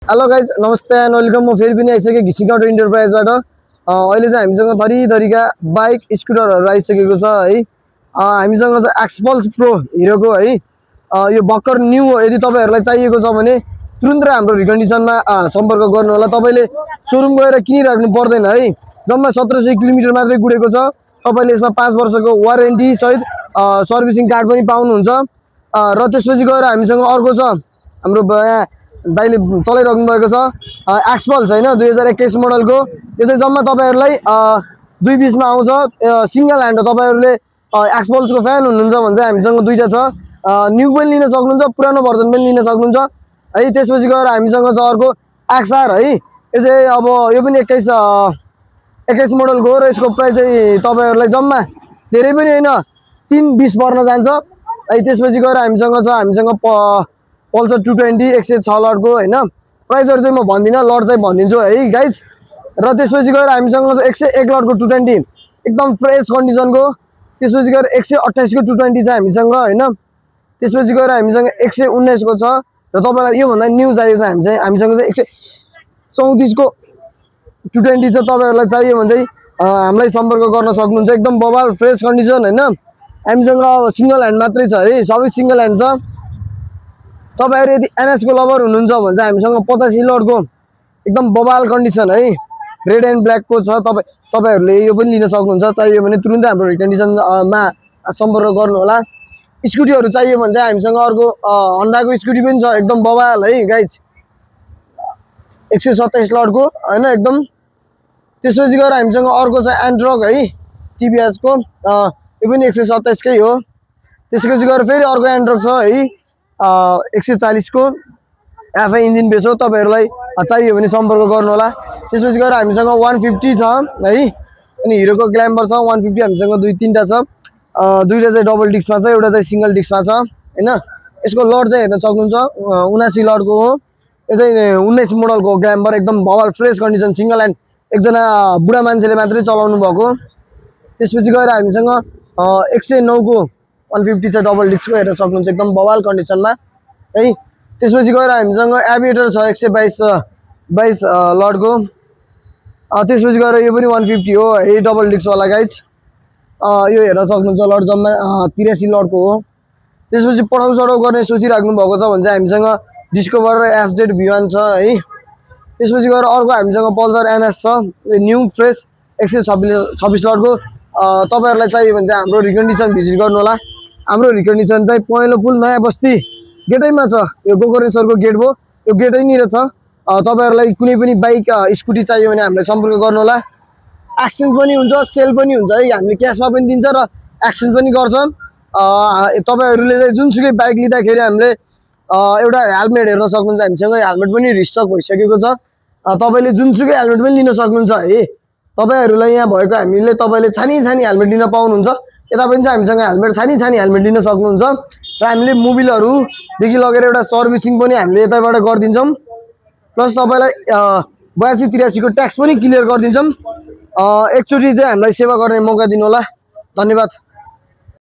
Hello guys नमस्ते and welcome. म फेरि पनि आइसकेँ घिसिङ अटो इन्टरप्राइजबाट। अहिले चाहिँ हामीसँग थरीका बाइक स्कुटरहरू आइसकेको छ है। हामीसँग चाहिँ एक्सपल्स प्रो हिरोको है। यो भर्खर न्यू हो। यदि तपाईहरुलाई चाहिएको छ भने तुरुन्तै हाम्रो रिकन्डिसनमा सम्पर्क गर्नु होला। तपाईले सोरुम गएर किनिराख्नु पर्दैन है। जम्मा 1700 किलोमिटर मात्रै गुडेको छ। तपाईले यसमा 5 वर्षको वारेन्टी सहित सर्भिसिङ कार्ड पनि पाउनुहुन्छ। र त्यसपछि गएर हामीसँग अर्को छ हाम्रो दाइले चलाइराख्नु भएको छ एक्सपल्स हैन 2021 मोडलको। यो चाहिँ जम्मा तपाईहरुलाई 220 मा आउँछ। सिंगल ह्यान्ड हो। तपाईहरुले एक्सपल्सको फ्यान हुनुहुन्छ भने चाहिँ हामीसँग दुईटा छ। न्यू पनि लिन सक्नुहुन्छ, पुरानो भर्जन पनि लिन सक्नुहुन्छ है। त्यसपछि गएर हामीसँग छ अर्को एक्सआर है। यो चाहिँ अब यो पनि 21 मोडलको हो र यसको प्राइस चाहिँ तपाईहरुलाई जम्मा धेरै पनि हैन 320 पर्न जान्छ है। त्यसपछि गएर हामीसँग पल्सर 220 106 लटको हैन। प्राइसहरु चाहिँ म भन्दिन, लट चाहिँ भनिदिन्छु है गाइज। र त्यसपछि गएर हामीसँग 101 लटको 220 एकदम फ्रेश कन्डिसनको। त्यसपछि गएर 128 को 220 छ हामीसँग हैन। त्यसपछि गएर हामीसँग 119 को छ र तपाईलाई यो भन्दा न्यू चाहियो चाहिँ हामीसँग चाहिँ 134 को 220 छ। तपाईहरुलाई चाहियो भने चाहिँ हामीलाई सम्पर्क गर्न सक्नुहुन्छ। एकदम बबाल फ्रेश कन्डिसन हैन। हामीसँग सिंगल ह्यान्ड मात्रै छ है, सबै सिंगल ह्यान्ड छ। तपाईहरु यदि एनएस को लभर हुनुहुन्छ भने चाहिँ हामीसँग 85 लटको एकदम बबाल कन्डिसन है, रेड एन्ड ब्ल्याक को छ। तपाईहरुले यो पनि लिन सक्नुहुन्छ। चाहियो भने तुरुन्तै हाम्रो रिकन्डिसन मा सम्पर्क गर्नु होला। स्कुटीहरु चाहियो भने चाहिँ हामीसँग अर्को होन्डाको स्कुटी पनि छ एकदम बबाल है गाइज, 127 लटको हैन एकदम। त्यसपछि गएर हामीसँग अर्को छ एन्ट्रक है टिभीएस को। यो पनि 127 कै हो। त्यसपछि गएर फेरि अर्को एन्ट्रक छ है 140 को एफआई इन्जिन बेस हो। तपाईहरुलाई चाहियो भने सम्पर्क गर्नु होला। त्यसपछि गएर हामीसँग 150 छ है। अनि हिरोको ग्ल्यामर छ 150 हामीसँग दुई तीनटा छ। दुईटा चाहिँ डबल डिस्कमा छ, एउटा चाहिँ सिंगल डिस्कमा छ हैन। यसको लट चाहिँ हेर्न सक्नुहुन्छ 79 लटको हो। यो चाहिँ 19 मोडलको ग्ल्यामर एकदम बबाल फ्रेश कन्डिसन, सिंगल ह्यान्ड एकजना बुढा मान्छेले मात्रै चलाउनु भएको। त्यसपछि गएर हामीसँग 109 को 150 छ डबल डिस्कको, हेर्न सक्नुहुन्छ एकदम बवाल कन्डिसनमा है। त्यसपछि गएर हामीसँग एभिएटर छ 122 लटको। त्यसपछि गएर यो पनि 150 हो है डबल डिस्क वाला गाइज। यो हेर्न सक्नुहुन्छ लट जम्मा 83 लटको हो। त्यसपछि पढाउ चढाउ गर्ने सोचिराख्नु भएको छ भने चाहिँ हामीसँग डिस्कभर र एफजेड V1 छ है। त्यसपछि गएर अर्को हामीसँग पल्सर एनएस छ न्यू फ्रेश 126 लटको। तपाईहरुलाई चाहियो भने चाहिँ हाम्रो रिकन्डिसन भिजिट गर्नु होला। हाम्रो रिकन्डिसन चाहिँ पहेँलो पुल नयाँ बस्ती गेटैमा छ। यो गोकर्णेश्वरको गेट भयो, यो गेटै निर छ। तपाईहरुलाई कुनै पनि बाइक स्कुटी चाहियो भने हामीलाई सम्पर्क गर्नु होला। एक्सचेन्ज पनि हुन्छ, सेल पनि हुन्छ है। हामीले क्याशमा पनि दिन्छ र एक्सचेन्ज पनि गर्छ। तपाईहरुले चाहिँ जुनसुकै बाइक लिँदाखेरि हामीले एउटा हेलमेट हेर्न सक्नुहुन्छ। हामीसँग हेलमेट पनि रिस्टक भइसकेको छ। तपाईले जुनसुकै हेलमेट पनि लिन सक्नुहुन्छ है। तपाईहरुलाई यहाँ भएको हामीले तपाईले छानी हेलमेट लिन पाउनुहुन्छ। यता पनि चाहिँ हामीसँग हेलमेट छानी हेलमेट लिन सक्नुहुन्छ। र हामीले मोबिलहरु देखि लगेर एउटा सर्भिसिङ पनि हामीले यतैबाट गर्दिन्छौं। प्लस तपाईलाई 82-83 को ट्याक्स पनि क्लियर गर्दिन्छौं। एकचोटी चाहिँ हामीलाई सेवा गर्ने मौका दिनु होला। धन्यवाद।